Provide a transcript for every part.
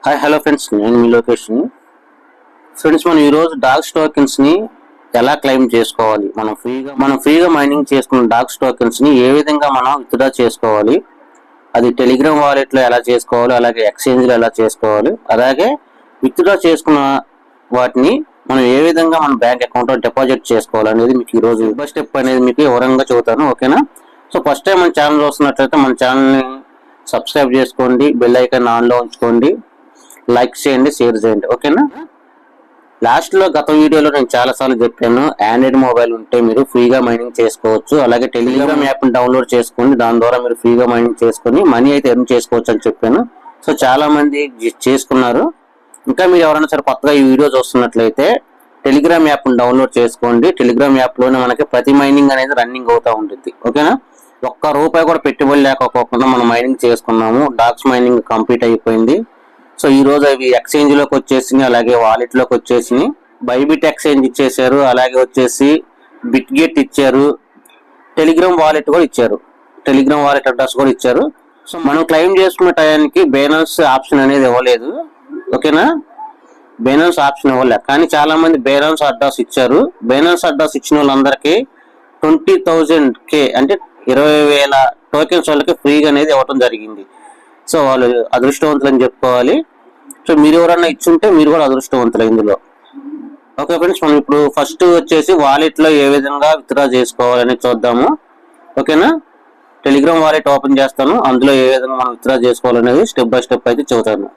Hi hello friends, నేను మీ location. Friends, మనం ఈరోజు డాగ్స్ టోకెన్స్ ని ఎలా క్లెయిమ్ చేసుకోవాలి, మనం ఫ్రీగా మైనింగ్ చేసుకున్న డాగ్స్ టోకెన్స్ ని ఏ విధంగా మనం విత్డ్రా చేసుకోవాలి, అది టెలిగ్రామ్ వాలెట్ లో ఎలా చేసుకోవాలి, అలాగే ఎక్స్చేంజ్ లో ఎలా చేసుకోవాలి, అలాగే విత్డ్రా చేసుకున్న వాటిని మనం ఏ విధంగా మన బ్యాంక్ అకౌంట్ లో డిపాజిట్ చేసుకోవాలి అనేది మీకు ఈ రోజు స్టెప్ బై స్టెప్ అనేది మీకు వివరంగా చెబుతాను. ఓకేనా? సో ఫస్ట్ టైం మన ఛానల్ చూస్తున్నట్లయితే మన ఛానల్ ని సబ్స్క్రైబ్ చేసుకోండి, బెల్ ఐకాన్ ఆన్ లో ఉంచుకోండి, లైక్ చేయండి, షేర్ చేయండి. ఓకేనా? లాస్ట్ లో గత వీడియోలో నేను చాలా సార్లు చెప్పాను, ఆండ్రాయిడ్ మొబైల్ ఉంటే మీరు ఫ్రీగా మైనింగ్ చేసుకోవచ్చు, అలాగే టెలిగ్రామ్ యాప్ ని డౌన్లోడ్ చేసుకోండి, దాని ద్వారా మీరు ఫ్రీగా మైనింగ్ చేసుకుని మనీ అయితే ఎర్న్ చేసుకోవచ్చు అని చెప్పాను. సో చాలా మంది చేసుకున్నారు. ఇంకా మీరు ఎవరైనా సరే కొత్తగా ఈ వీడియో చూస్తున్నట్లయితే టెలిగ్రామ్ యాప్ ని డౌన్లోడ్ చేసుకోండి. టెలిగ్రామ్ యాప్ లోనే మనకి ప్రతి మైనింగ్ అనేది రన్నింగ్ అవుతా ఉంటుంది. ఓకేనా? ఒక్క రూపాయి కూడా పెట్టుబడి లేకపోకుండా మనం మైనింగ్ చేసుకున్నాము. డాగ్స్ మైనింగ్ కంప్లీట్ అయిపోయింది. సో ఈ రోజు అవి ఎక్స్చేంజ్ లోకి వచ్చేసినాయి, అలాగే వాలెట్ లోకి వచ్చేసినాయి. బైబిట్ ఎక్స్చేంజ్ ఇచ్చేసారు, అలాగే వచ్చేసి బిట్ గెట్ ఇచ్చారు, టెలిగ్రామ్ వాలెట్ కూడా ఇచ్చారు, టెలిగ్రామ్ వాలెట్ అడ్రస్ కూడా ఇచ్చారు. సో మనం క్లెయిమ్ చేసుకునే టయానికి బైనాన్స్ ఆప్షన్ అనేది ఇవ్వలేదు. ఓకేనా? బైనాన్స్ ఆప్షన్ ఇవ్వలేదు, కానీ చాలా మంది బైనాన్స్ అడ్రస్ ఇచ్చారు. బైనాన్స్ అడ్రస్ ఇచ్చిన వాళ్ళందరికీ 20,000 అంటే 20,000 టోకెన్స్ వాళ్ళకి ఫ్రీగా అనేది ఇవ్వడం జరిగింది. సో వాళ్ళు అదృష్టవంతులు అని చెప్పుకోవాలి. సో మీరు ఎవరన్నా ఇచ్చుంటే మీరు కూడా అదృష్టవంతులు ఇందులో. ఓకే ఫ్రెండ్స్, మనం ఇప్పుడు ఫస్ట్ వచ్చేసి వాలెట్ లో ఏ విధంగా విత్డ్రా చేసుకోవాలని చూద్దాము. ఓకేనా? టెలిగ్రామ్ వాలెట్ ఓపెన్ చేస్తాను, అందులో ఏ విధంగా మనం విత్డ్రా చేసుకోవాలనేది స్టెప్ బై స్టెప్ అయితే చెబుతాను.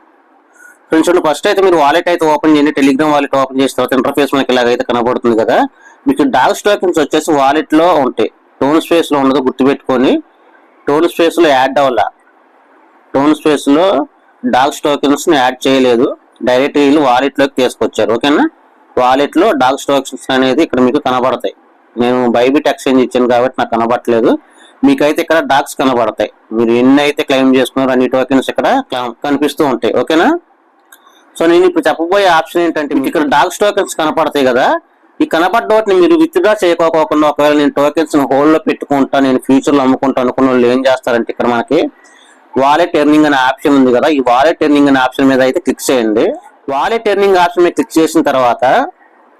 ఫ్రెండ్స్, ఫస్ట్ అయితే మీరు వాలెట్ అయితే ఓపెన్ చేయండి. టెలిగ్రామ్ వాలెట్ ఓపెన్ చేసిన తర్వాత ఇంటర్ఫేస్ మనకి ఇలాగైతే కనబడుతుంది కదా. మీకు డాగ్స్ టోకెన్స్ వచ్చేసి వాలెట్ లో ఉంటాయి, టోన్ స్పేస్ లో ఉండదు, గుర్తుపెట్టుకొని. టోన్ స్పేస్ లో యాడ్ అవ్వాల, టోన్ స్పేస్ లో డాగ్స్ టోకెన్స్ ని యాడ్ చేయలేదు, డైరెక్ట్ వీళ్ళు వాలెట్ లోకి తీసుకొచ్చారు. ఓకేనా? వాలెట్ లో డాగ్స్ టోకెన్స్ అనేది ఇక్కడ మీకు కనబడతాయి. నేను బైబిట్ ఎక్స్చేంజ్ ఇచ్చాను కాబట్టి నాకు కనబడట్లేదు, మీకైతే ఇక్కడ డాగ్స్ కనబడతాయి. మీరు ఎన్ని అయితే క్లెయిమ్ చేసుకున్నారో అన్ని టోకెన్స్ ఇక్కడ కనిపిస్తూ ఉంటాయి. ఓకేనా? సో నేను ఇప్పుడు చెప్పబోయే ఆప్షన్ ఏంటంటే, మీకు ఇక్కడ డాగ్స్ టోకెన్స్ కనపడతాయి కదా, ఈ కనపడ్డ వాటిని మీరు విత్డ్రా చేయకోకుండా ఒకవేళ నేను టోకెన్స్ హోల్డ్ లో పెట్టుకుంటా, నేను ఫ్యూచర్ లో అమ్ముకుంటా అనుకున్న వాళ్ళు ఏం చేస్తారంటే, ఇక్కడ మనకి వాలెట్ ఎర్నింగ్ అనే ఆప్షన్ ఉంది కదా, ఈ వాలెట్ ఎర్నింగ్ అనే ఆప్షన్ మీద అయితే క్లిక్ చేయండి. వాలెట్ ఎర్నింగ్ ఆప్షన్ మీద క్లిక్ చేసిన తర్వాత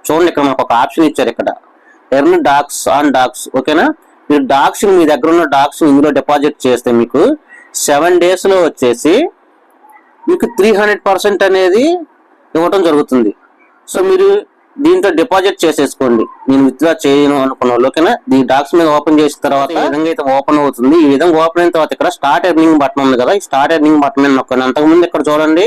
చూడండి, ఇక్కడ మనకు ఒక ఆప్షన్ ఇచ్చారు, ఇక్కడ ఎర్న్ డాగ్స్ ఆన్ డాగ్స్. ఓకేనా? మీరు డాగ్స్ మీ దగ్గర ఉన్న డాగ్స్ ఇందులో డిపాజిట్ చేస్తే మీకు 7 days లో వచ్చేసి మీకు 300% అనేది ఇవ్వటం జరుగుతుంది. సో మీరు దీంట్లో డిపాజిట్ చేసేసుకోండి, నేను విత్డ్రా చేయను అనుకున్న వాళ్ళు. ఓకేనా? ఈ డాక్స్ మీద ఓపెన్ చేసిన తర్వాత ఈ విధంగా అయితే ఓపెన్ అవుతుంది. ఈ విధంగా ఓపెన్ అయిన తర్వాత ఇక్కడ స్టార్ట్ ఎర్నింగ్ బటన్ ఉంది కదా, ఈ స్టార్ట్ ఎర్నింగ్ బటన్ మీద నొక్కండి. అంతకుముందు ఇక్కడ చూడండి,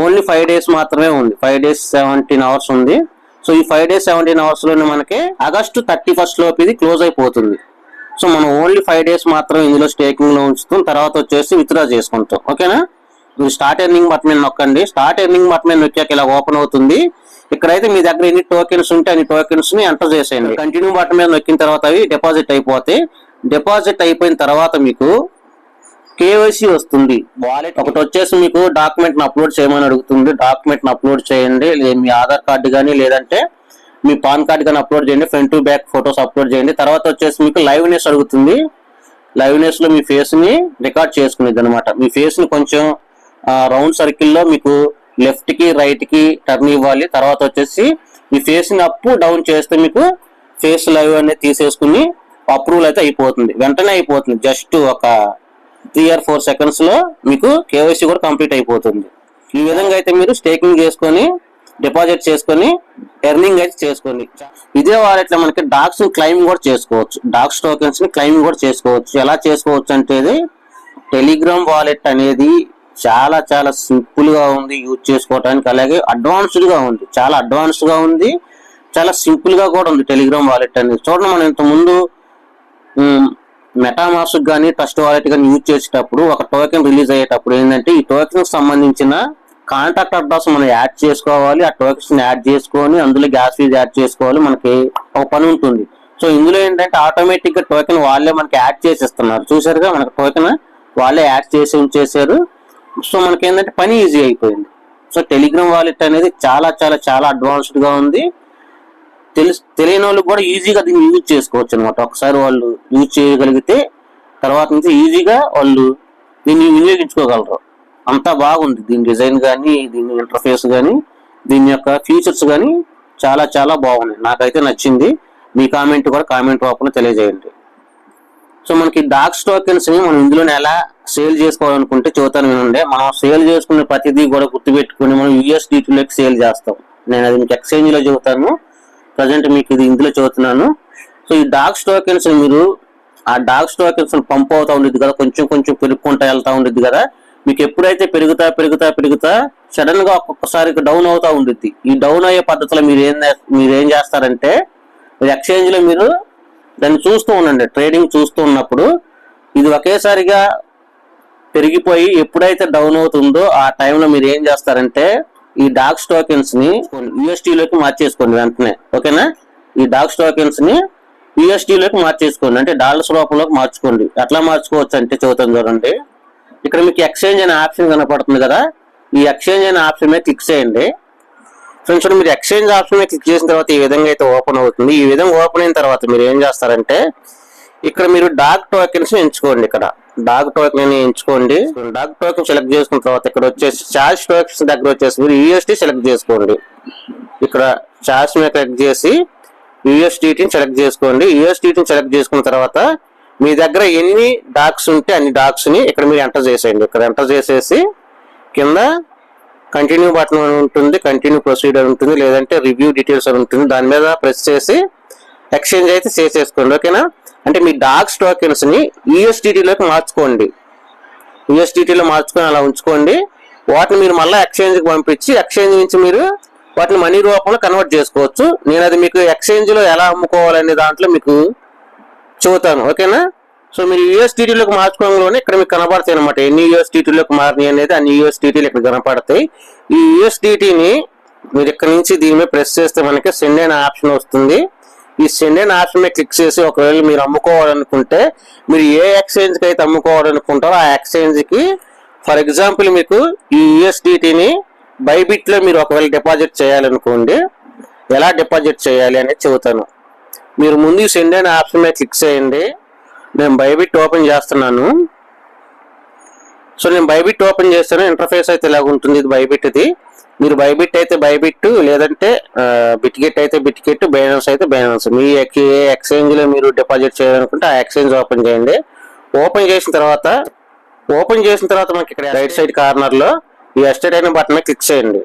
ఓన్లీ 5 days మాత్రమే ఉంది, 5 days 17 hours ఉంది. సో ఈ 5 days 17 hours లోనే మనకి ఆగస్టు 31st లోపు ఇది క్లోజ్ అయిపోతుంది. సో మనం ఓన్లీ 5 days మాత్రం ఇందులో స్టేకింగ్ లో ఉంచుతాం, తర్వాత వచ్చేసి విత్డ్రా చేసుకుంటాం. ఓకేనా? మీరు స్టార్ట్ ఎర్నింగ్ బటన్ మీద నొక్కండి. స్టార్ట్ ఎర్నింగ్ బటన్ మీద నొక్కాక ఇలా ఓపెన్ అవుతుంది. ఇక్కడైతే మీ దగ్గర ఎన్ని టోకెన్స్ ఉంటే అన్ని టోకెన్స్ ని ఎంటర్ చేసేయండి. కంటిన్యూ బటన్ మీద నొక్కిన తర్వాత అవి డిపాజిట్ అయిపోతాయి. డిపాజిట్ అయిపోయిన తర్వాత మీకు కేవైసీ వస్తుంది. వాలెట్ ఒకటి వచ్చేసి మీకు డాక్యుమెంట్ ని అప్లోడ్ చేయమని అడుగుతుంది. డాక్యుమెంట్ ని అప్లోడ్ చేయండి, మీ ఆధార్ కార్డు కానీ లేదంటే మీ పాన్ కార్డు కానీ అప్లోడ్ చేయండి, front to back photos upload చేయండి. తర్వాత వచ్చేసి మీకు లైవ్నెస్ అడుగుతుంది. లైవ్నెస్ లో మీ ఫేస్ ని రికార్డ్ చేసుకునేది అనమాట. మీ ఫేస్ ని కొంచెం రౌండ్ సర్కిల్ లో మీకు లెఫ్ట్ కి రైట్ కి టర్న్ ఇవ్వాలి. తర్వాత వచ్చేసి మీ ఫేస్ ని అప్ డౌన్ చేస్తే మీకు ఫేస్ లైవ్ అనేది తీసేసుకుని అప్రూవల్ అయితే అయిపోతుంది, వెంటనే అయిపోతుంది. జస్ట్ ఒక 3 or 4 seconds లో మీకు కేవైసీ కూడా కంప్లీట్ అయిపోతుంది. ఈ విధంగా అయితే మీరు స్టేకింగ్ చేసుకొని డిపాజిట్ చేసుకొని ఎర్నింగ్ అయితే చేసుకోండి. ఇదే వాలెట్ లో మనకి డాగ్స్ ని క్లెయిమ్ కూడా చేసుకోవచ్చు, డాగ్స్ టోకెన్స్ ని క్లెయిమ్ కూడా చేసుకోవచ్చు. ఎలా చేసుకోవచ్చు అంటే, టెలిగ్రామ్ వాలెట్ అనేది చాలా చాలా సింపుల్ గా ఉంది యూజ్ చేసుకోవడానికి, అలాగే అడ్వాన్స్డ్ గా ఉంది, చాలా అడ్వాన్స్డ్ గా ఉంది, చాలా సింపుల్ గా కూడా ఉంది టెలిగ్రామ్ వాలెట్ అనేది. చూడండి, మనం ఇంత ముందు మెటామాస్క్ కానీ ట్రస్ట్ వాలెట్ కానీ యూజ్ చేసేటప్పుడు ఒక టోకెన్ రిలీజ్ అయ్యేటప్పుడు ఏంటంటే, ఈ టోకెన్ సంబంధించిన కాంటాక్ట్ అడ్రస్ మనం యాడ్ చేసుకోవాలి, ఆ టోకెన్స్ యాడ్ చేసుకొని అందులో గ్యాస్ ఫీజ్ యాడ్ చేసుకోవాలి, మనకి ఒక పని ఉంటుంది. సో ఇందులో ఏంటంటే ఆటోమేటిక్ గా టోకెన్ వాళ్ళే మనకి యాడ్ చేసేస్తున్నారు. చూసారుగా, మనకి టోకెన్ వాళ్ళే యాడ్ చేసి ఉంచేసారు. సో మనకి ఏంటంటే పని ఈజీ అయిపోయింది. సో టెలిగ్రామ్ వాలెట్ అనేది చాలా చాలా చాలా అడ్వాన్స్డ్ గా ఉంది. తెలియని వాళ్ళు కూడా ఈజీగా దీన్ని యూజ్ చేసుకోవచ్చు అనమాట. ఒకసారి వాళ్ళు యూజ్ చేయగలిగితే తర్వాత నుంచి ఈజీగా వాళ్ళు దీన్ని వినియోగించుకోగలరు. అంతా బాగుంది. దీని డిజైన్ కానీ, దీని ఇంటర్ఫేస్ కానీ, దీని యొక్క ఫీచర్స్ కానీ చాలా చాలా బాగున్నాయి. నాకైతే నచ్చింది. మీ కామెంట్ కూడా కామెంట్ రూపంలో తెలియజేయండి. సో మనకి డాక్స్ టోకెన్స్ ని మనం ఇందులోనే ఎలా సేల్ చేసుకోవాలనుకుంటే చెబుతాను వినండి. మనం సేల్ చేసుకునే ప్రతిదీ కూడా గుర్తుపెట్టుకుని మనం యూఎస్డిటీలోకి సేల్ చేస్తాం. నేను అది మీకు ఎక్స్చేంజ్ లో చెబుతాను, ప్రజెంట్ మీకు ఇది ఇందులో చెబుతున్నాను. సో ఈ డాక్స్ టోకెన్స్ మీరు ఆ డాక్స్ టోకెన్స్ పంప్ అవుతా ఉండేది కదా, కొంచెం కొంచెం పెరుగుకుంటా వెళ్తా ఉండేది కదా. మీకు ఎప్పుడైతే పెరుగుతా సడన్ గా ఒక్కొక్కసారి డౌన్ అవుతా ఉండేది. ఈ డౌన్ అయ్యే పద్ధతిలో మీరు ఏం చేస్తారంటే, ఎక్స్చేంజ్ లో మీరు దాన్ని చూస్తూ ఉండండి. ట్రేడింగ్ చూస్తూ ఉన్నప్పుడు ఇది ఒకేసారిగా పెరిగిపోయి ఎప్పుడైతే డౌన్ అవుతుందో ఆ టైంలో మీరు ఏం చేస్తారంటే, ఈ డాక్స్ టోకెన్స్ ని యూఎస్టీలోకి మార్చేసుకోండి వెంటనే. ఓకేనా? ఈ డాక్స్ టోకెన్స్ ని యూఎస్టీలోకి మార్చేసుకోండి, అంటే డాలర్స్ రూపంలోకి మార్చుకోండి. ఎట్లా మార్చుకోవచ్చు అంటే చెబుతాను చూడండి. ఇక్కడ మీకు ఎక్స్చేంజ్ అనే ఆప్షన్ కనపడుతుంది కదా, ఈ ఎక్స్చేంజ్ అనే ఆప్షన్ మీద క్లిక్ చేయండి. ఫ్రెండ్స్, మీరు ఎక్స్చేంజ్ ఆప్షన్ మీద క్లిక్ చేసిన తర్వాత ఈ విధంగా అయితే ఓపెన్ అవుతుంది. ఈ విధంగా ఓపెన్ అయిన తర్వాత మీరు ఏం చేస్తారంటే, ఇక్కడ మీరు డాగ్ టోకెన్స్ ఎంచుకోండి. ఇక్కడ డాగ్ టోకెన్ ఎంచుకోండి. డాగ్ టోకెన్ సెలెక్ట్ చేసుకున్న తర్వాత ఇక్కడ వచ్చేసి చార్జ్ టోకెన్స్ దగ్గర వచ్చేసి మీరు యూఎస్టీ సెలెక్ట్ చేసుకోండి. ఇక్కడ చార్జ్ మీద క్లిక్ చేసి యూఎస్టీని సెలెక్ట్ చేసుకోండి. యూఎస్టీని సెలెక్ట్ చేసుకున్న తర్వాత మీ దగ్గర ఎన్ని డాక్స్ ఉంటే అన్ని డాక్స్ ని ఇక్కడ మీరు ఎంటర్ చేసేయండి. ఇక్కడ ఎంటర్ చేసేసి కింద కంటిన్యూ బటన్ ఉంటుంది, కంటిన్యూ ప్రొసీడర్ ఉంటుంది, లేదంటే రివ్యూ డీటెయిల్స్ అని ఉంటుంది. దాని మీద ప్రెస్ చేసి ఎక్స్చేంజ్ అయితే చేసేసుకోండి. ఓకేనా? అంటే మీ డాక్స్ టోకెన్స్ ని యూఎస్డిటీలోకి మార్చుకోండి. యూఎస్డిటీలో మార్చుకొని అలా ఉంచుకోండి. వాటిని మీరు మళ్ళీ ఎక్స్చేంజ్కి పంపించి ఎక్స్చేంజ్ నుంచి మీరు వాటిని మనీ రూపంలో కన్వర్ట్ చేసుకోవచ్చు. నేను అది మీకు ఎక్స్చేంజ్ లో ఎలా అమ్ముకోవాలనే దాంట్లో మీకు చెబుతాను. ఓకేనా? సో మీరు యూఎస్డిటీలోకి మార్చుకోవడంలోనే ఇక్కడ మీకు కనపడతాయి అనమాట. ఎన్ని యూఎస్డిటీలోకి మారినాయి అనేది అన్ని యూఎస్డిటీలు ఇక్కడ కనపడతాయి. ఈ యూఎస్డిటీని మీరు ఇక్కడ నుంచి దీని మీద ప్రెస్ చేస్తే మనకి సెండ్ అయిన ఆప్షన్ వస్తుంది. ఈ సెండ్ అయిన ఆప్షన్ మీద క్లిక్ చేసి ఒకవేళ మీరు అమ్ముకోవాలనుకుంటే, మీరు ఏ ఎక్స్చేంజ్ కి అయితే అమ్ముకోవాలనుకుంటారో ఆ ఎక్స్చేంజ్ కి, ఫర్ ఎగ్జాంపుల్ మీకు ఈ యూఎస్డిటీని బైబిట్ లో మీరు ఒకవేళ డిపాజిట్ చేయాలనుకోండి, ఎలా డిపాజిట్ చేయాలి అనేది చెబుతాను. మీరు ముందు సెండ్ అయిన ఆప్షన్ మీద క్లిక్ చేయండి. నేను బైబిట్ ఓపెన్ చేస్తున్నాను. సో నేను బైబిట్ ఓపెన్ చేస్తాను. ఇంటర్ఫేస్ అయితే ఇలాగ ఉంటుంది. ఇది బైబిట్. ఇది మీరు బైబిట్ అయితే బైబిట్, లేదంటే బిట్గెట్ అయితే బిట్గెట్, బైనాన్స్ అయితే బైనాన్స్. మీ ఏ ఎక్స్చేంజ్ లో మీరు డిపాజిట్ చేయాలనుకుంటే ఆ ఎక్స్చేంజ్ ఓపెన్ చేయండి. ఓపెన్ చేసిన తర్వాత మనకి ఇక్కడ రైట్ సైడ్ కార్నర్ లో ఈ ఎస్టేట్ అయిన బటన్ మీద క్లిక్ చేయండి.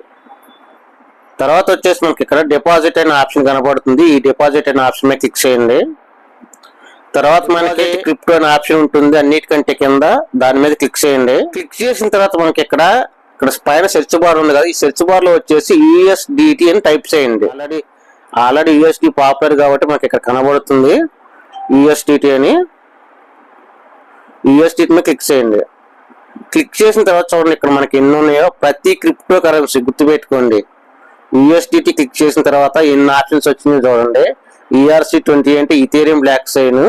తర్వాత వచ్చేసి మనకి ఇక్కడ డిపాజిట్ అయిన ఆప్షన్ కనపడుతుంది. ఈ డిపాజిట్ అయిన ఆప్షన్ మీద క్లిక్ చేయండి. తర్వాత మనకి క్రిప్టో అనే ఆప్షన్ ఉంటుంది అన్నిటికంటే కింద, దాని మీద క్లిక్ చేయండి. క్లిక్ చేసిన తర్వాత మనకి ఇక్కడ పైన సెర్చ్ బార్ ఉంది కదా, ఈ సెర్చ్ బార్ లో వచ్చేసి యూఎస్డిటి అని టైప్ చేయండి. ఆల్రెడీ యూఎస్డి పాపులర్ కాబట్టి మనకి ఇక్కడ కనబడుతుంది యూఎస్డిటి అని. యూఎస్డిటి మీద క్లిక్ చేయండి. క్లిక్ చేసిన తర్వాత చూడండి ఇక్కడ మనకి ఎన్ని ఉన్నాయో. ప్రతి క్రిప్టో కరెన్సీ గుర్తుపెట్టుకోండి. యూఎస్డిటి క్లిక్ చేసిన తర్వాత ఎన్ని ఆప్షన్స్ వచ్చినాయో చూడండి. ERC20 అంటే ఇథేరియం బ్లాక్ చైన్,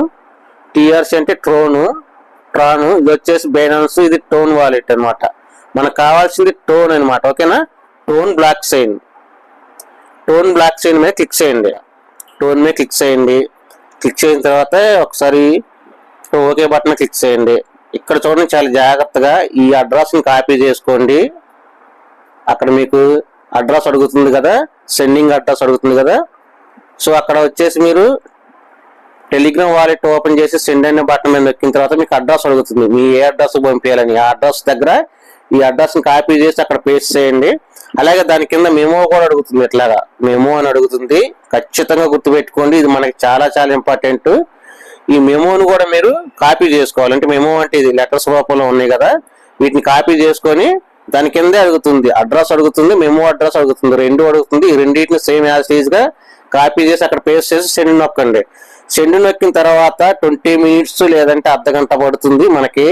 TRC అంటే ట్రాన్, ఇది వచ్చేసి బైనాన్స్, ఇది టోన్ వాలెట్ అనమాట. మనకు కావాల్సింది టోన్ అనమాట. ఓకేనా? టోన్ బ్లాక్ చైన్ మీద క్లిక్ చేయండి. టోన్ మీద క్లిక్ చేయండి. క్లిక్ చేసిన తర్వాత ఒకసారి ఓకే బటన్ క్లిక్ చేయండి. ఇక్కడ చూడండి, చాలా జాగ్రత్తగా ఈ అడ్రస్ ని కాపీ చేసుకోండి. అక్కడ మీకు అడ్రస్ అడుగుతుంది కదా, సెండింగ్ అడ్రస్ అడుగుతుంది కదా. సో అక్కడ వచ్చేసి మీరు టెలిగ్రామ్ వాలెట్ ఓపెన్ చేసి సెండ్ అనే బటన్ మీద నొక్కిన తర్వాత మీకు అడ్రస్ అడుగుతుంది, మీ ఏ అడ్రస్ పంపించాలని. ఆ అడ్రస్ దగ్గర ఈ అడ్రస్ ని కాపీ చేసి అక్కడ పేస్ట్ చేయండి. అలాగే దాని కింద మెమో కూడా అడుగుతుంది. ఇట్లాగా మెమో అని అడుగుతుంది. ఖచ్చితంగా గుర్తుపెట్టుకోండి, ఇది మనకి చాలా చాలా ఇంపార్టెంట్. ఈ మెమోను కూడా మీరు కాపీ చేసుకోవాలి. అంటే మెమో అంటే ఇది లెటర్స్ రూపంలో ఉన్నాయి కదా, వీటిని కాపీ చేసుకొని దాని కిందే అడుగుతుంది, అడ్రస్ అడుగుతుంది, మెమో అడ్రస్ అడుగుతుంది, రెండు అడుగుతుంది. ఈ రెండింటిని సేమ్ యాజ్ ఈజ్ గా కాపీ చేసి అక్కడ పేస్ట్ చేసి సెండ్ నొక్కండి. సెండ్ నొక్కిన తర్వాత 20 మినిట్స్ లేదంటే అర్ధగంట పడుతుంది మనకి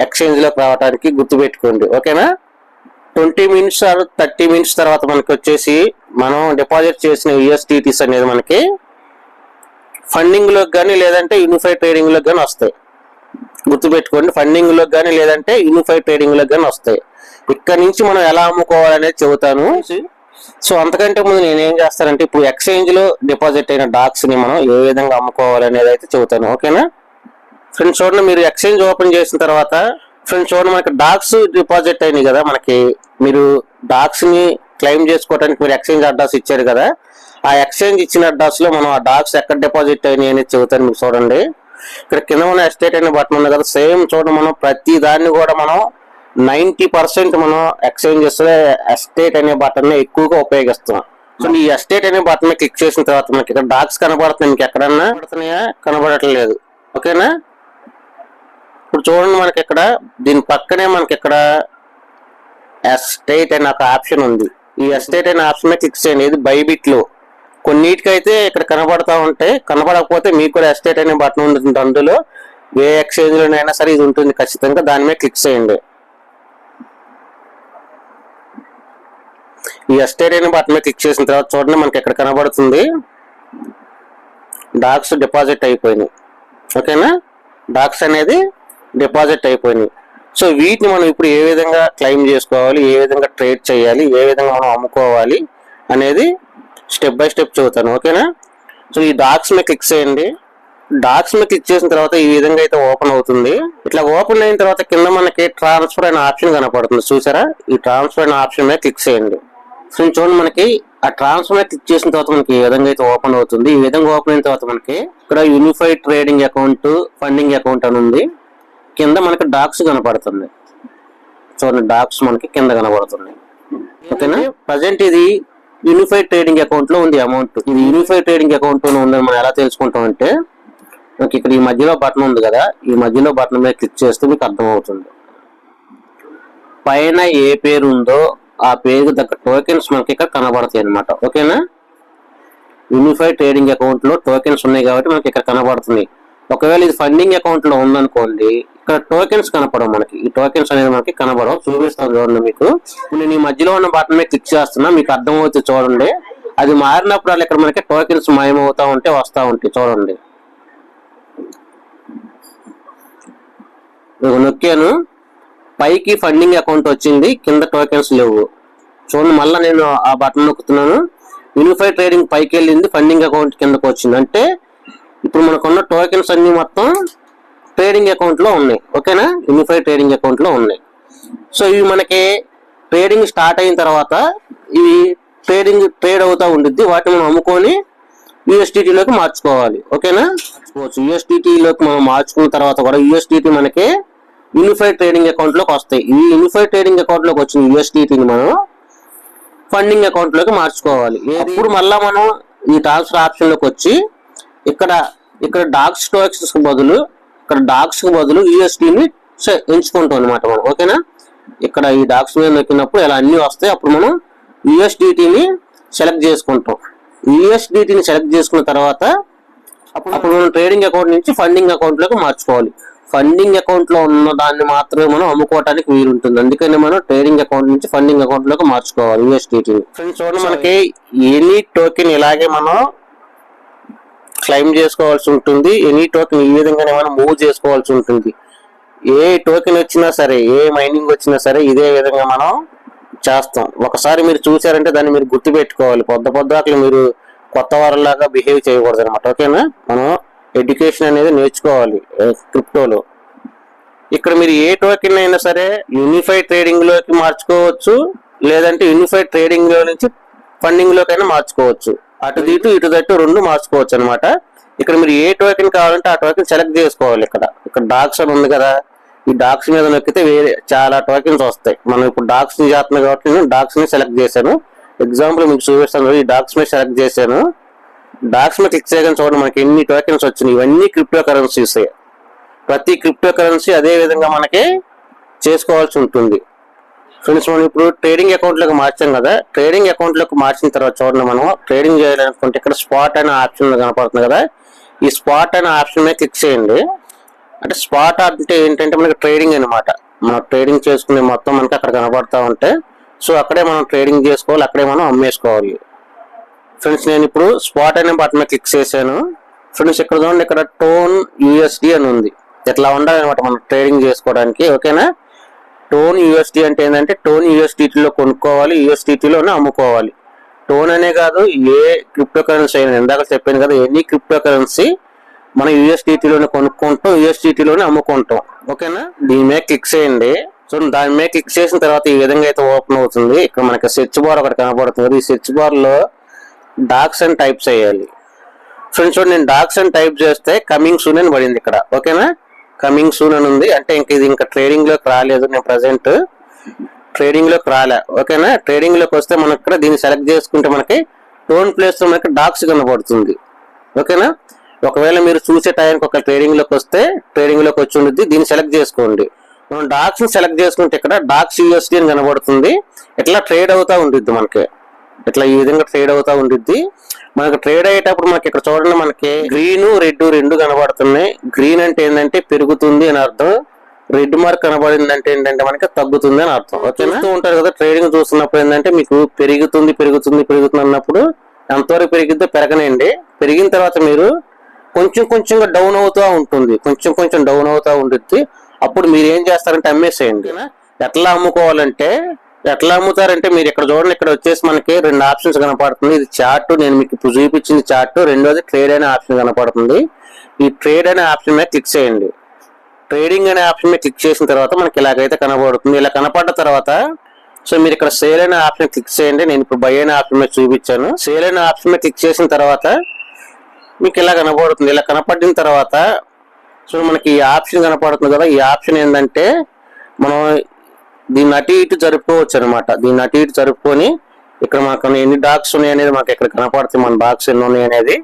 ఎక్స్చేంజ్ లోకి రావడానికి. గుర్తుపెట్టుకోండి. ఓకేనా? 20 మినిట్స్ 30 మినిట్స్ తర్వాత మనకి వచ్చేసి మనం డిపాజిట్ చేసిన యూఎస్డిటీస్ అనేది మనకి ఫండింగ్ లోకి కానీ లేదంటే యూనిఫైడ్ ట్రేడింగ్ లోకి కానీ వస్తాయి. గుర్తుపెట్టుకోండి, ఫండింగ్ లోకి కానీ లేదంటే యూనిఫైడ్ ట్రేడింగ్ లోకి కానీ వస్తాయి. ఇక్కడ నుంచి మనం ఎలా అమ్ముకోవాలనేది చెబుతాను. సో అంతకంటే ముందు నేనేం చేస్తానంటే, ఇప్పుడు ఎక్స్చేంజ్ లో డిపాజిట్ అయిన డాక్స్ ని మనం ఏ విధంగా అమ్ముకోవాలనేది అయితే చెబుతాను. ఓకేనా ఫ్రెండ్స్? చూడండి, మీరు ఎక్స్చేంజ్ ఓపెన్ చేసిన తర్వాత ఫ్రెండ్స్ చూడండి, మనకి డాక్స్ డిపాజిట్ అయినాయి కదా. మనకి మీరు డాక్స్ ని క్లెయిమ్ చేసుకోవడానికి మీరు ఎక్స్చేంజ్ అడ్రస్ ఇచ్చారు కదా. ఆ ఎక్స్చేంజ్ ఇచ్చిన అడ్రస్ లో మనం ఆ డాక్స్ ఎక్కడ డిపాజిట్ అయినాయి అనేది చెబుతాను మీకు. చూడండి, ఇక్కడ కింద ఉన్న ఎస్టేట్ అనే బటన్ ఉంది కదా, సేమ్ చూడండి, మనం ప్రతి దాన్ని కూడా మనం 90% మనం ఎక్స్చేంజ్ చేస్తే ఎస్టేట్ అనే బటన్ ఎక్కువగా ఉపయోగిస్తాం. సో ఈ ఎస్టేట్ అనే బటన్ క్లిక్ చేసిన తర్వాత మనకి ఇక్కడ డాక్స్ కనబడుతున్నాయి, మీకు ఎక్కడన్నా కనబడుతున్నాయా? కనబడట్లేదు. ఓకేనా? ఇప్పుడు చూడండి, మనకి ఇక్కడ దీని పక్కనే మనకి ఇక్కడ ఎస్టేట్ అనే ఒక ఆప్షన్ ఉంది. ఈ ఎస్టేట్ అనే ఆప్షన్ క్లిక్ చేయండి. ఇది బైబిట్ లో కొన్నిటికైతే ఇక్కడ కనబడతా ఉంటాయి, కనబడకపోతే మీకు కూడా ఎస్టేట్ అనే బటన్ ఉంటుంది. అందులో ఏ ఎక్స్చేంజ్ లోనైనా సరే ఇది ఉంటుంది ఖచ్చితంగా. దాని మీద క్లిక్ చేయండి. ఈ ఎస్టేట్ అనే బటన్ మీద క్లిక్ చేసిన తర్వాత చూడండి, మనకి ఇక్కడ కనబడుతుంది డాక్స్ డిపాజిట్ అయిపోయినాయి. ఓకేనా? డాక్స్ అనేది డిపాజిట్ అయిపోయినాయి. సో వీటిని మనం ఇప్పుడు ఏ విధంగా క్లెయిమ్ చేసుకోవాలి, ఏ విధంగా ట్రేడ్ చేయాలి, ఏ విధంగా మనం అమ్ముకోవాలి అనేది స్టెప్ బై స్టెప్ చెబుతాను. ఓకేనా? సో ఈ డాక్స్ మీద క్లిక్ చేయండి. డాక్స్ మీద క్లిక్ చేసిన తర్వాత ఈ విధంగా అయితే ఓపెన్ అవుతుంది. ఇట్లా ఓపెన్ అయిన తర్వాత కింద మనకి ట్రాన్స్ఫర్ అనే ఆప్షన్ కనపడుతుంది, చూసారా? ఈ ట్రాన్స్ఫర్ అనే ఆప్షన్ మీద క్లిక్ చేయండి. సో చూడండి, మనకి ఆ ట్రాన్స్ఫర్ మీద క్లిక్ చేసిన తర్వాత మనకి ఈ విధంగా అయితే ఓపెన్ అవుతుంది. ఈ విధంగా ఓపెన్ అయిన తర్వాత మనకి ఇక్కడ unified trading account, funding account అని ఉంది. కింద మనకి డాక్స్ కనపడుతుంది. చూడండి, డాక్స్ మనకి కింద కనబడుతుంది. ఓకేనా? ప్రజెంట్ ఇది యూనిఫైడ్ ట్రేడింగ్ అకౌంట్ లో ఉంది అమౌంట్. ఇది యూనిఫైడ్ ట్రేడింగ్ అకౌంట్ లో ఉందని మనం ఎలా తెలుసుకుంటాం అంటే, మనకి ఇక్కడ ఈ మధ్యలో బటన్ ఉంది కదా, ఈ మధ్యలో బటన్ మీద క్లిక్ చేస్తే మీకు అర్థమవుతుంది. పైన ఏ పేరు ఉందో ఆ పేరు తగ్గ టోకెన్స్ మనకి ఇక్కడ కనబడతాయి అనమాట. ఓకేనా? యూనిఫైడ్ ట్రేడింగ్ అకౌంట్ లో టోకెన్స్ ఉన్నాయి కాబట్టి మనకి ఇక్కడ కనబడుతుంది. ఒకవేళ ఇది ఫండింగ్ అకౌంట్ లో ఉందనుకోండి, ఇక్కడ టోకెన్స్ కనపడవు మనకి. ఈ టోకెన్స్ అనేది మనకి కనబడవు. చూపిస్తాను చూడండి మీకు. ఇప్పుడు నేను ఈ మధ్యలో ఉన్న బటన్ మీద క్లిక్ చేస్తున్నా, మీకు అర్థమవుతుంది చూడండి. అది మారినప్పుడు ఇక్కడ మనకి టోకెన్స్ మాయమవుతా ఉంటే వస్తా ఉంటాయి. చూడండి, నొక్కాను, పైకి ఫండింగ్ అకౌంట్ వచ్చింది, కింద టోకెన్స్ లేవు. చూడండి, మళ్ళీ నేను ఆ బటన్ నొక్కుతున్నాను, యూనిఫైడ్ ట్రేడింగ్ పైకి వెళ్ళింది, ఫండింగ్ అకౌంట్ కిందకు వచ్చింది. అంటే ఇప్పుడు మనకున్న టోకెన్స్ అన్ని మొత్తం ట్రేడింగ్ అకౌంట్ లో ఉన్నాయి. ఓకేనా? యూనిఫైడ్ ట్రేడింగ్ అకౌంట్ లో ఉన్నాయి. సో ఇవి మనకి ట్రేడింగ్ స్టార్ట్ అయిన తర్వాత ఇవి ట్రేడ్ అవుతా ఉండిద్ది. వాటిని మనం అమ్ముకొని యూఎస్డిటీలోకి మార్చుకోవాలి. ఓకేనా? యూఎస్డిటీలోకి మనం మార్చుకున్న తర్వాత కూడా యూఎస్డిటీ మనకి యూనిఫైడ్ ట్రేడింగ్ అకౌంట్ లోకి వస్తాయి. ఈ యూనిఫైడ్ ట్రేడింగ్ అకౌంట్ లోకి వచ్చిన యూఎస్డిటీని మనం ఫండింగ్ అకౌంట్ లోకి మార్చుకోవాలి. ఇప్పుడు మళ్ళా మనం ఈ ట్రాన్స్ఫర్ ఆప్షన్ లోకి వచ్చి ఇక్కడ డాక్స్ టోకెన్స్ కు బదులు యూఎస్డిని ఎంచుకుంటాం అనమాట మనం. ఓకేనా? ఇక్కడ ఈ డాక్స్ మీద నొక్కినప్పుడు ఇలా అన్ని వస్తాయి. అప్పుడు మనం యూఎస్డిటీని సెలెక్ట్ చేసుకుంటాం. యూఎస్డిటీని సెలెక్ట్ చేసుకున్న తర్వాత అప్పుడు మనం ట్రేడింగ్ అకౌంట్ నుంచి ఫండింగ్ అకౌంట్ లోకి మార్చుకోవాలి. ఫండింగ్ అకౌంట్ లో ఉన్న దాన్ని మాత్రమే మనం అమ్ముకోవడానికి వీలుంటుంది. అందుకని మనం ట్రేడింగ్ అకౌంట్ నుంచి ఫండింగ్ అకౌంట్ లోకి మార్చుకోవాలి యూఎస్డిటీని. ఫ్రెండ్స్ చూడండి, మనకి ఎనీ టోకెన్ ఇలాగే మనం క్లెయిమ్ చేసుకోవాల్సి ఉంటుంది. ఎనీ టోకెన్ ఈ విధంగానే మనం మూవ్ చేసుకోవాల్సి ఉంటుంది. ఏ టోకెన్ వచ్చినా సరే, ఏ మైనింగ్ వచ్చినా సరే ఇదే విధంగా మనం చేస్తాం. ఒకసారి మీరు చూసారంటే దాన్ని మీరు గుర్తు పెట్టుకోవాలి. పొద్దుకి మీరు కొత్త వారిలాగా బిహేవ్ చేయకూడదు అనమాట. ఓకేనా? మనం ఎడ్యుకేషన్ అనేది నేర్చుకోవాలి క్రిప్టోలో. ఇక్కడ మీరు ఏ టోకెన్ అయినా సరే యూనిఫైడ్ ట్రేడింగ్ లోకి మార్చుకోవచ్చు, లేదంటే యూనిఫైడ్ ట్రేడింగ్ లో నుంచి ఫండింగ్ లోకైనా మార్చుకోవచ్చు. అటు ఇటు రెండు మార్చుకోవచ్చు అనమాట. ఇక్కడ మీరు ఏ టోకెన్ కావాలంటే ఆ టోకెన్ సెలెక్ట్ చేసుకోవాలి. ఇక్కడ డాక్స్ అని ఉంది కదా, ఈ డాక్స్ మీద నొక్కితే వేరే చాలా టోకెన్స్ వస్తాయి. మనం ఇప్పుడు డాక్స్ ని చేస్తున్నాం కాబట్టి నేను డాక్స్ ని సెలెక్ట్ చేశాను. ఎగ్జాంపుల్ మీకు చూపిస్తాను. ఈ డాక్స్ మీద సెలెక్ట్ చేశాను. డాక్స్ మీద క్లిక్ చేయగానే చూడండి మనకి ఎన్ని టోకెన్స్ వచ్చినాయి. ఇవన్నీ క్రిప్టో కరెన్సీస్. ప్రతి క్రిప్టో కరెన్సీ అదే విధంగా మనకి చేసుకోవాల్సి ఉంటుంది. ఫ్రెండ్స్, మనం ఇప్పుడు ట్రేడింగ్ అకౌంట్ లోకి మార్చాం కదా. ట్రేడింగ్ అకౌంట్ లోకి మార్చిన తర్వాత చూడండి, మనం ట్రేడింగ్ చేయాలనుకుంటే ఇక్కడ స్పాట్ అనే ఆప్షన్ కనపడుతుంది కదా, ఈ స్పాట్ అనే ఆప్షన్ మీద క్లిక్ చేయండి. అంటే స్పాట్ అంటే ఏంటంటే మనకి ట్రేడింగ్ అనమాట. మనం ట్రేడింగ్ చేసుకునే మొత్తం మనకి అక్కడ కనబడతా ఉంటే, సో అక్కడే మనం ట్రేడింగ్ చేసుకోవాలి, అక్కడే మనం అమ్మేసుకోవాలి. ఫ్రెండ్స్, నేను ఇప్పుడు స్పాట్ అనే బటన్ మీద క్లిక్ చేశాను. ఫ్రెండ్స్, ఇక్కడ చూడండి, ఇక్కడ టోన్ యూఎస్డి అని ఉంది. ఇట్లా ఉండాలన్నమాట మనం ట్రేడింగ్ చేసుకోవడానికి. ఓకేనా? టోన్ యూఎస్డి అంటే ఏంటంటే టోన్ యూఎస్డిటీలో కొనుక్కోవాలి, యూఎస్డిటీలోనే అమ్ముకోవాలి. టోన్ అనే కాదు, ఏ క్రిప్టో కరెన్సీ అయినా, ఇందాక చెప్పాను కదా, ఎనీ క్రిప్టో కరెన్సీ మనం యూఎస్డిటీలోనే కొనుక్కుంటాం, యూఎస్డిటీలోనే అమ్ముకుంటాం. ఓకేనా, దీని మీద క్లిక్ చేయండి. సో దాని మీద క్లిక్ చేసిన తర్వాత ఈ విధంగా అయితే ఓపెన్ అవుతుంది. ఇక్కడ మనకి సెర్చ్ బార్ ఒకటి కనబడుతుంది. ఈ సెర్చ్ బార్ లో డాక్స్ అని టైప్ చేయాలి. ఫ్రెండ్స్ నేను డాక్స్ అని టైప్ చేస్తే కమింగ్ సూన్ అని పడింది ఇక్కడ. ఓకేనా, కమింగ్ సూన్ అని ఉంది. అంటే ఇది ఇంకా ట్రేడింగ్ లోకి రాలేదు. నేను ప్రజెంట్ ట్రేడింగ్ లోకి రాలే. ఓకేనా, ట్రేడింగ్ లోకి వస్తే మనకి ఇక్కడ దీన్ని సెలెక్ట్ చేసుకుంటే మనకి టోన్ ప్లేస్ లో మనకి డాక్స్ కనబడుతుంది. ఓకేనా, ఒకవేళ మీరు చూసే టైంకి ఒక ట్రేడింగ్ లోకి వస్తే ట్రేడింగ్ లోకి వచ్చి ఉంటుంది. దీన్ని సెలెక్ట్ చేసుకోండి. మనం డాక్స్ ని సెలెక్ట్ చేసుకుంటే ఇక్కడ డాక్స్ యూఎస్డి అని కనబడుతుంది. ఇట్లా ట్రేడ్ అవుతా ఉంటుంది మనకి. ఇట్లా ఈ విధంగా ట్రేడ్ అవుతా ఉంటుంది. మనకు ట్రేడ్ అయ్యేటప్పుడు మనకి ఇక్కడ చూడండి, మనకి గ్రీన్ రెడ్ రెండు కనబడుతున్నాయి. గ్రీన్ అంటే ఏంటంటే పెరుగుతుంది అని అర్థం. రెడ్ మార్క్ కనబడింది అంటే ఏంటంటే మనకి తగ్గుతుంది అని అర్థం. ఓకేనా, ఉంటారు కదా ట్రేడింగ్ చూస్తున్నప్పుడు ఏంటంటే మీకు పెరుగుతుంది పెరుగుతుంది పెరుగుతుంది అన్నప్పుడు ఎంతవరకు పెరిగిద్దో పెరగనండి. పెరిగిన తర్వాత మీరు కొంచెం కొంచెంగా డౌన్ అవుతూ ఉంటుంది, కొంచెం కొంచెం డౌన్ అవుతూ ఉంటుంది. అప్పుడు మీరు ఏం చేస్తారంటే అమ్మేసేయండి. ఎట్లా అమ్ముకోవాలంటే, ఎట్లా అమ్ముతారంటే మీరు ఇక్కడ చూడండి, ఇక్కడ వచ్చేసి మనకి రెండు ఆప్షన్స్ కనపడుతుంది. ఇది చార్ట్, నేను మీకు ఇప్పుడు చూపించింది చార్ట్. రెండోది ట్రేడ్ అనే ఆప్షన్ కనపడుతుంది. ఈ ట్రేడ్ అనే ఆప్షన్ మీద క్లిక్ చేయండి. ట్రేడింగ్ అనే ఆప్షన్ మీద క్లిక్ చేసిన తర్వాత మనకి ఇలాగైతే కనబడుతుంది. ఇలా కనపడ్డ తర్వాత సో మీరు ఇక్కడ సేల్ అనే ఆప్షన్ క్లిక్ చేయండి. నేను ఇప్పుడు బై అనే ఆప్షన్ మీద చూపించాను. సేల్ అనే ఆప్షన్ మీద క్లిక్ చేసిన తర్వాత మీకు ఇలా కనబడుతుంది. ఇలా కనపడిన తర్వాత సో మనకి ఈ ఆప్షన్ కనపడుతుంది కదా, ఈ ఆప్షన్ ఏంటంటే మనం దీన్ని అటు ఇటు జరుపుకోవచ్చు అనమాట. దీన్ని అటు ఇటు జరుపుకొని ఇక్కడ మాకు ఎన్ని డాక్స్ ఉన్నాయి అనేది మాకు ఇక్కడ కనపడుతుంది, మన డాక్స్ ఎన్ని ఉన్నాయి అనేది.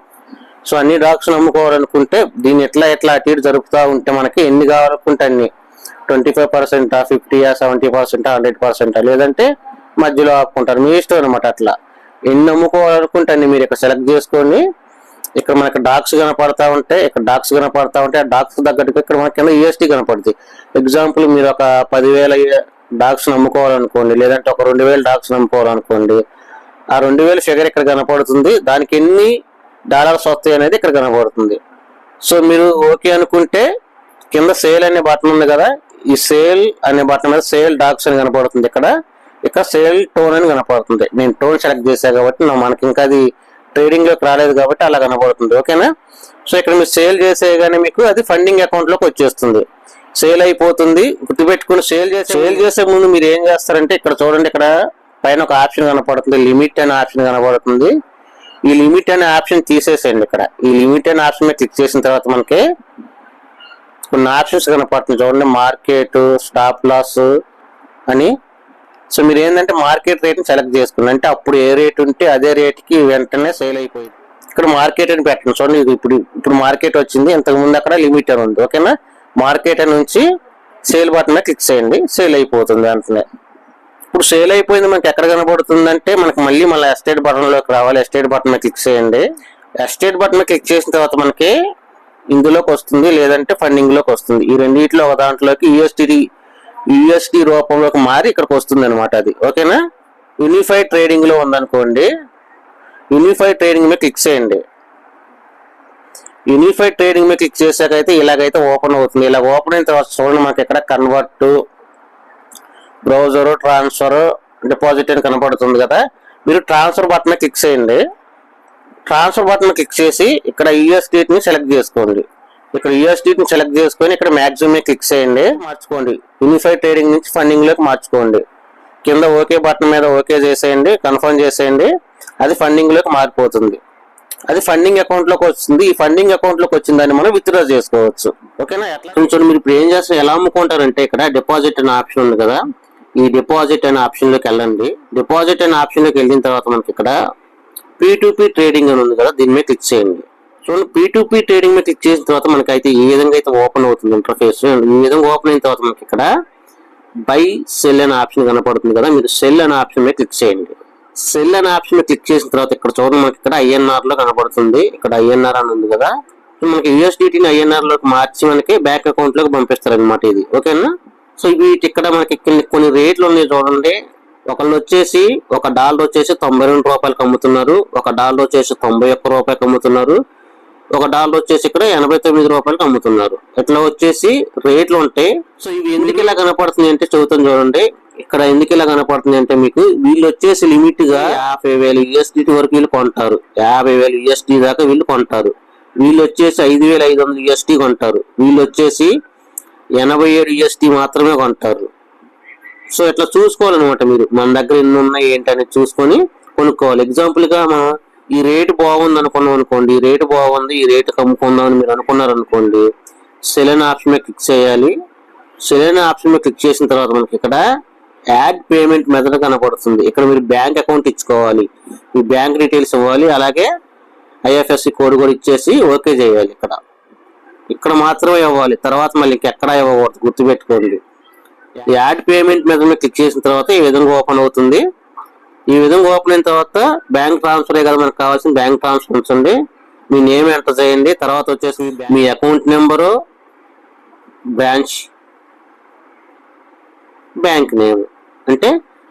సో అన్ని డాక్స్ అమ్ముకోవాలనుకుంటే దీన్ని ఎట్లా అటు ఇటు జరుపుతూ ఉంటే మనకి ఎన్ని కావాలనుకుంటే అన్ని 25%, 50%, 70%, 100%, లేదంటే మధ్యలో ఆపుకుంటారు, మీ ఇష్టం అనమాట. అట్లా ఎన్ని అమ్ముకోవాలనుకుంటే అన్ని మీరు ఇక్కడ సెలెక్ట్ చేసుకొని ఇక్కడ మనకి డాక్స్ కనపడతా ఉంటే, ఇక్కడ డాక్స్ కనపడతా ఉంటే ఆ డాక్స్ తగ్గట్టుగా ఇక్కడ మనకి కింద యూఎస్డి కనపడుతుంది. ఎగ్జాంపుల్ మీరు ఒక 10,000 డాక్స్ అమ్ముకోవాలనుకోండి, లేదంటే ఒక 2,000 డాక్స్ అమ్ముకోవాలనుకోండి. ఆ 2,000 ఫిగర్ ఇక్కడ కనపడుతుంది. దానికి ఎన్ని డాలర్స్ వస్తాయి అనేది ఇక్కడ కనపడుతుంది. సో మీరు ఓకే అనుకుంటే కింద సేల్ అనే బటన్ ఉంది కదా, ఈ సేల్ అనే బటన్ మీద సేల్ డాక్స్ అని కనపడుతుంది. ఇక్కడ సేల్ టోన్ అని కనపడుతుంది. నేను టోన్ సెలెక్ట్ చేశాను కాబట్టి మనకి ఇంకా అది ట్రేడింగ్ లోకి రాలేదు కాబట్టి అలా కనబడుతుంది. ఓకేనా, సో ఇక్కడ మీరు సేల్ చేసేగానే మీకు అది ఫండింగ్ అకౌంట్ లోకి వచ్చేస్తుంది, సేల్ అయిపోతుంది. గుర్తుపెట్టుకుని సేల్ చేసే ముందు మీరు ఏం చేస్తారంటే ఇక్కడ చూడండి, ఇక్కడ పైన ఒక ఆప్షన్ కనపడుతుంది, లిమిట్ అనే ఆప్షన్ కనబడుతుంది. ఈ లిమిట్ అనే ఆప్షన్ తీసేసేయండి. ఇక్కడ ఈ లిమిట్ అనే ఆప్షన్ మీద క్లిక్ చేసిన తర్వాత మనకి కొన్ని ఆప్షన్స్ కనపడుతుంది చూడండి, మార్కెట్, స్టాప్ లాస్ అని. సో మీరు ఏంటంటే మార్కెట్ రేట్ని సెలెక్ట్ చేసుకుని, అంటే అప్పుడు ఏ రేట్ ఉంటే అదే రేట్కి వెంటనే సేల్ అయిపోయింది. ఇక్కడ మార్కెట్ అని పెట్టండి చూడండి, ఇది ఇప్పుడు మార్కెట్ వచ్చింది, ఇంతకుముందు అక్కడ లిమిట్ అని ఉంది. ఓకేనా, మార్కెట్ అని నుంచి సేల్ బటన్ మీద క్లిక్ చేయండి, సేల్ అయిపోతుంది వెంటనే. ఇప్పుడు సేల్ అయిపోయింది మనకి ఎక్కడ కనబడుతుంది అంటే మనకి మళ్ళీ ఎస్టేట్ బటన్ లోకి రావాలి. ఎస్టేట్ బటన్ మీద క్లిక్ చేయండి. ఎస్టేట్ బటన్ మీద క్లిక్ చేసిన తర్వాత మనకి ఇందులోకి వస్తుంది, లేదంటే ఫండింగ్ లోకి వస్తుంది. ఈ రెండింటిలో ఒక దాంట్లోకి యూఎస్డి రూపంలోకి మారి ఇక్కడికి వస్తుంది అనమాట అది. ఓకేనా, యూనిఫైడ్ ట్రేడింగ్ లో ఉందనుకోండి, యూనిఫైడ్ ట్రేడింగ్ మీద క్లిక్ చేయండి. యూనిఫైడ్ ట్రేడింగ్ మీద క్లిక్ చేశాక అయితే ఇలాగైతే ఓపెన్ అవుతుంది. ఇలా ఓపెన్ అయిన తర్వాత చూడండి మనకి ఇక్కడ కన్వర్ట్, బ్రౌజర్, ట్రాన్స్ఫర్, డిపాజిట్ అని కనపడుతుంది కదా. మీరు ట్రాన్స్ఫర్ బటన్ మీద క్లిక్ చేయండి. ట్రాన్స్ఫర్ బటన్ క్లిక్ చేసి ఇక్కడ యూఎస్డిని సెలెక్ట్ చేసుకోండి. ఇక్కడ యూఎస్డిని సెలెక్ట్ చేసుకొని ఇక్కడ మాక్సిమం క్లిక్ చేయండి, మార్చుకోండి. యూనిఫైడ్ ట్రేడింగ్ నుంచి ఫండింగ్ లోకి మార్చుకోండి. కింద ఓకే బటన్ మీద ఓకే చేసేయండి, కన్ఫర్మ్ చేసేయండి. అది ఫండింగ్ లోకి మారిపోతుంది. అది ఫండింగ్ అకౌంట్ లోకి వస్తుంది. ఈ ఫండింగ్ అకౌంట్ లోకి వచ్చిందని మనం విత్డ్రా చేసుకోవచ్చు. ఓకేనా, కొంచెం మీరు ఇప్పుడు ఏం చేస్తారు, ఎలా అమ్ముకుంటారంటే ఇక్కడ డిపాజిట్ అనే ఆప్షన్ ఉంది కదా, ఈ డిపాజిట్ అనే ఆప్షన్ లోకి వెళ్ళండి. డిపాజిట్ అనే ఆప్షన్ లోకి వెళ్ళిన తర్వాత మనకి ఇక్కడ P2P ట్రేడింగ్ అని ఉంది కదా, దీని మీద క్లిక్ చేయండి. చూడండి, P2P ట్రేడింగ్ మీద క్లిక్ చేసిన తర్వాత మనకైతే ఈ విధంగా అయితే ఓపెన్ అవుతుంది ఇంటర్ఫేస్. ఈ విధంగా ఓపెన్ అయిన తర్వాత మనకి ఇక్కడ బై సెల్ అనే ఆప్షన్ కనపడుతుంది కదా, మీరు సెల్ అనే ఆప్షన్ మీద క్లిక్ చేయండి. సెల్ అనే ఆప్షన్ మీద క్లిక్ చేసిన తర్వాత ఇక్కడ చూడండి మనకి ఇక్కడ INR లో కనపడుతుంది. ఇక్కడ INR అని ఉంది కదా, మనకి USDTని INR లోకి మార్చి మనకి బ్యాంక్ అకౌంట్ లోకి పంపిస్తారు అనమాట ఇది. ఓకేనా, సో వీటి ఇక్కడ మనకి కొన్ని రేట్లు ఉన్నాయి చూడండి. ఒకళ్ళు వచ్చేసి $1 వచ్చేసి 92 రూపాయలకి అమ్ముతున్నారు, $1 వచ్చేసి 91 రూపాయలకి అమ్ముతున్నారు, $1 వచ్చేసి ఇక్కడ 89 రూపాయలకి అమ్ముతున్నారు. ఇట్లా వచ్చేసి రేట్లు ఉంటాయి. సో ఇవి ఎందుకు ఇలా కనపడుతుంది అంటే చెబుతాను చూడండి. ఇక్కడ ఎందుకు ఇలా కనపడుతుంది అంటే మీకు వీళ్ళు వచ్చేసి లిమిట్ గా 50,000 USDT వరకు వీళ్ళు కొంటారు, 50,000 USD దాకా వీళ్ళు కొంటారు. వీళ్ళు వచ్చేసి 5,500 USD కొంటారు, వీళ్ళు వచ్చేసి 87 USD మాత్రమే కొంటారు. సో ఇట్లా చూసుకోవాలన్నమాట మీరు, మన దగ్గర ఎన్ని ఉన్నాయి ఏంటనేది చూసుకొని కొనుక్కోవాలి. ఎగ్జాంపుల్గా మనం ఈ రేటు బాగుంది అనుకున్నాం అనుకోండి, ఈ రేటు బాగుంది, ఈ రేటు కమ్ముకుందామని మీరు అనుకున్నారు అనుకోండి, సెల్ అనే ఆప్షన్ మీద క్లిక్ చేయాలి. సెల్ అనే ఆప్షన్ మీద క్లిక్ చేసిన తర్వాత మనకి ఇక్కడ యాడ్ పేమెంట్ మెథడ్ కనపడుతుంది. ఇక్కడ మీరు బ్యాంక్ అకౌంట్ ఇచ్చుకోవాలి, మీ బ్యాంక్ డీటెయిల్స్ ఇవ్వాలి, అలాగే IFSC కోడ్ కూడా ఇచ్చేసి ఓకే చేయాలి. ఇక్కడ మాత్రమే ఇవ్వాలి, తర్వాత మళ్ళీ ఇంకెక్కడా ఇవ్వకూడదు, గుర్తుపెట్టుకోండి. యాడ్ పేమెంట్ మీద క్లిక్ చేసిన తర్వాత ఈ విధంగా ఓపెన్ అవుతుంది. ఈ విధంగా ఓపెన్ అయిన తర్వాత బ్యాంక్ ట్రాన్స్ఫర్ కదా మనకు కావాల్సిన, బ్యాంక్ ట్రాన్స్ఫర్ ఉంచండి, మీ నేమ్ ఎంటర్ చేయండి, తర్వాత వచ్చేసి మీ account number, branch, bank name, అంటే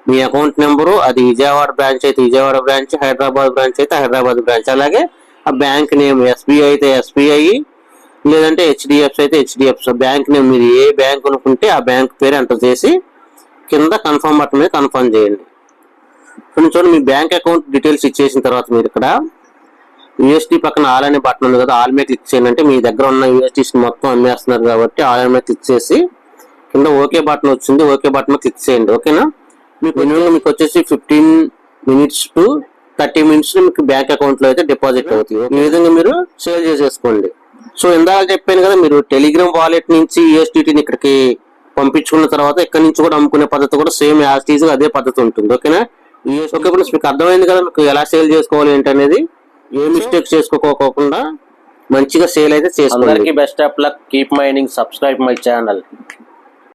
మీ అకౌంట్ నెంబరు అది విజయవాడ బ్రాంచ్ అయితే విజయవాడ బ్రాంచ్, హైదరాబాద్ బ్రాంచ్ అయితే హైదరాబాద్ బ్రాంచ్, అలాగే ఆ బ్యాంక్ నేమ్ SBI అయితే SBI, లేదంటే HDFC అయితే HDFC బ్యాంక్ నేమ్. మీరు ఏ బ్యాంక్ అనుకుంటే ఆ బ్యాంక్ పేరు ఎంటర్ చేసి కింద కన్ఫర్మ్ బటన్ మీద కన్ఫర్మ్ చేయండి. చూడండి, మీ బ్యాంక్ అకౌంట్ డీటెయిల్స్ ఇచ్చేసిన తర్వాత మీరు ఇక్కడ USD పక్కన ఆల్ అనే బటన్ ఉంది కదా, ఆల్ మీద క్లిక్ చేయండి. అంటే మీ దగ్గర ఉన్న USDs మొత్తం అమ్మేస్తున్నారు కాబట్టి ఆల్ మీద క్లిక్ చేసి కింద ఓకే బటన్ వచ్చింది, ఓకే బటన్ మీద క్లిక్ చేయండి. ఓకేనా, మీకు వచ్చేసి 15 minutes to 30 minutes మీకు బ్యాంక్ అకౌంట్ లో అయితే డిపాజిట్ అవుతుంది. ఈ విధంగా మీరు సేవ్ చేసేసుకోండి. సో ఇందాక చెప్పాను కదా, మీరు టెలిగ్రామ్ వాలెట్ నుంచి USDTని ఇక్కడికి పంపించుకున్న తర్వాత ఇక్కడ నుంచి కూడా అమ్ముకునే పద్ధతి కూడా సేమ్ యాజ్ టీజ్ అదే పద్ధతి ఉంటుంది. ఓకేనా, ఓకే ఫ్రెండ్స్, మీకు అర్థమైంది కదా మీకు ఎలా సేల్ చేసుకోవాలి ఏంటనేది. ఏ మిస్టేక్స్ చేసుకోకోకుండా మంచిగా సేల్ అయితే చేసుకోండి. అందరికీ best of luck, keep mining, subscribe my channel.